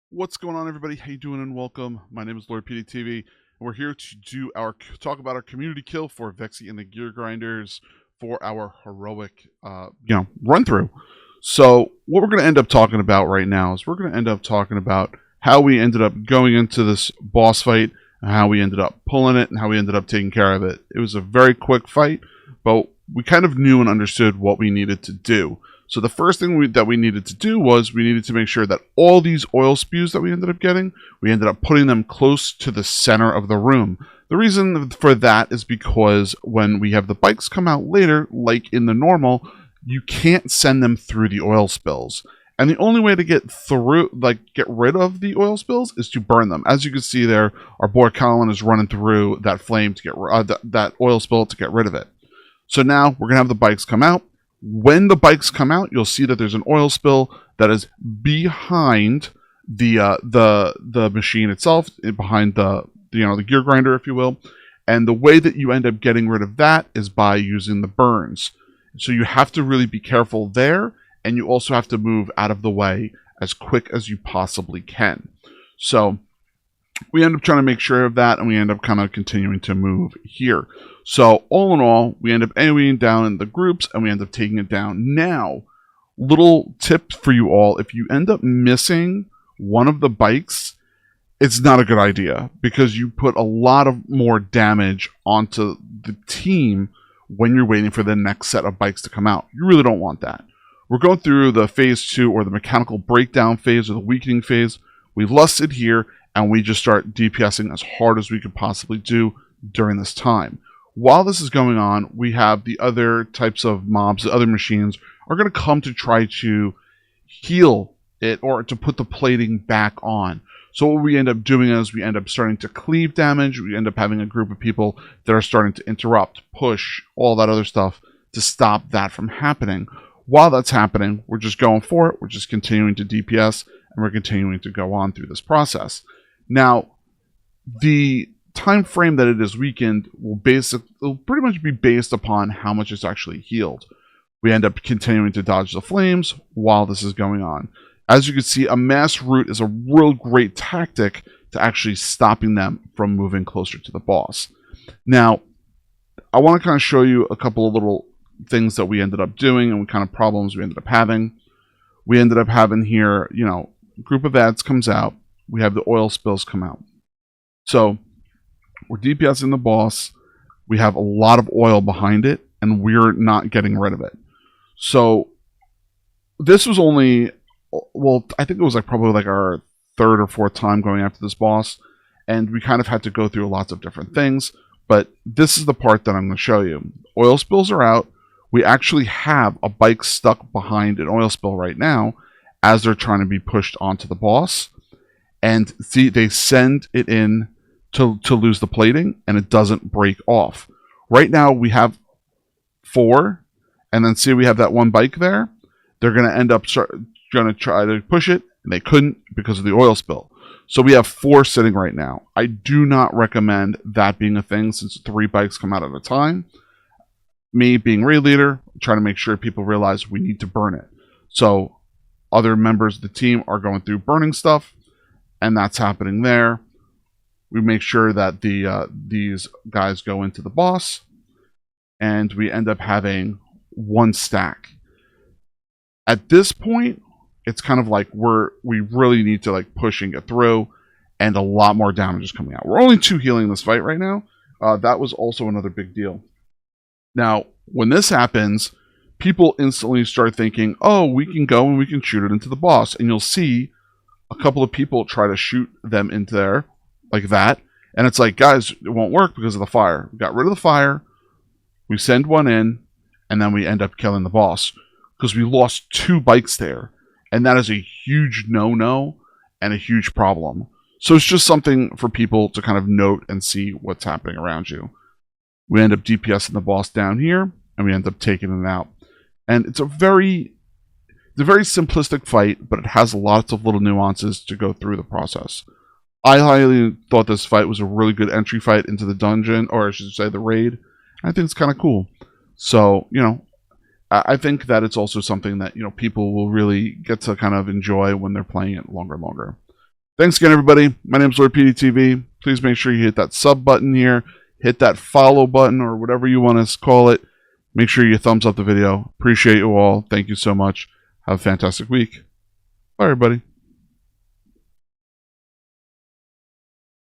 What's going on, everybody? How you doing? And welcome. My name is Lord PeteyTV, and we're here to talk about our community kill for Vexie and the Geargrinders for our heroic, run through. So, what we're going to end up talking about right now is we're going to end up talking about how we ended up going into this boss fight, and how we ended up pulling it, and how we ended up taking care of it. It was a very quick fight, but we kind of knew and understood what we needed to do. So the first thing that we needed to do was we needed to make sure that all these oil spews that we ended up getting, we ended up putting them close to the center of the room. The reason for that is because when we have the bikes come out later, like in the normal, you can't send them through the oil spills. And the only way to get rid of the oil spills is to burn them. As you can see there, our boy Colin is running through that flame to get that oil spill to get rid of it. So now we're gonna have the bikes come out. When the bikes come out, you'll see that there's an oil spill that is behind the machine itself, behind the gear grinder, if you will. And the way that you end up getting rid of that is by using the burns. So you have to really be careful there, and you also have to move out of the way as quick as you possibly can. So we end up trying to make sure of that, and we end up kind of continuing to move here. So all in all, we end up AoEing down in the groups, and we end up taking it down. Now, little tip for you all: if you end up missing one of the bikes, it's not a good idea, because you put a lot of more damage onto the team when you're waiting for the next set of bikes to come out. You really don't want that. We're going through the phase 2, or the mechanical breakdown phase, or the weakening phase. We lusted here, and we just start DPSing as hard as we could possibly do during this time. While this is going on, we have the other types of mobs, the other machines, are going to come to try to heal it, or to put the plating back on. So what we end up doing is we end up starting to cleave damage. We end up having a group of people that are starting to interrupt, push, all that other stuff to stop that from happening. While that's happening, we're just going for it. We're just continuing to DPS, and we're continuing to go on through this process. Now, the time frame that it is weakened will pretty much be based upon how much it's actually healed. We end up continuing to dodge the flames while this is going on. As you can see, a mass route is a real great tactic to actually stopping them from moving closer to the boss. Now, I want to kind of show you a couple of little things that we ended up doing, and what kind of problems we ended up having. We ended up having here, a group of ads comes out. We have the oil spills come out. So we're DPSing the boss. We have a lot of oil behind it, and we're not getting rid of it. So this was only, well, I think it was probably our third or fourth time going after this boss, and we kind of had to go through lots of different things. But this is the part that I'm going to show you. Oil spills are out. We actually have a bike stuck behind an oil spill right now as they're trying to be pushed onto the boss. And see, they send it in to lose the plating, and it doesn't break off. Right now we have 4, and then see, we have that one bike there. They're going to end up going to try to push it, and they couldn't because of the oil spill. So we have 4 sitting right now. I do not recommend that being a thing, since 3 bikes come out at a time. Me being raid leader, trying to make sure people realize we need to burn it. So other members of the team are going through burning stuff, and that's happening there. We make sure that these guys go into the boss, and we end up having 1 stack. At this point, it's kind of like we really need to push and get through, and a lot more damage is coming out. We're only 2 healing this fight right now. That was also another big deal. Now, when this happens, people instantly start thinking, oh, we can go and we can shoot it into the boss. And you'll see a couple of people try to shoot them into there like that. And it's like, guys, it won't work because of the fire. We got rid of the fire. We send one in, and then we end up killing the boss because we lost 2 bikes there. And that is a huge no-no and a huge problem. So it's just something for people to kind of note and see what's happening around you. We end up DPSing the boss down here, and we end up taking it out. And it's a very simplistic fight, but it has lots of little nuances to go through the process. I highly thought this fight was a really good entry fight into the dungeon, or I should say the raid. I think it's kind of cool. So, I think that it's also something that, people will really get to kind of enjoy when they're playing it longer and longer. Thanks again, everybody. My name is PeteyTV. Please make sure you hit that sub button here, hit that follow button, or whatever you want to call it. Make sure you thumbs up the video. Appreciate you all. Thank you so much. Have a fantastic week. Bye, everybody.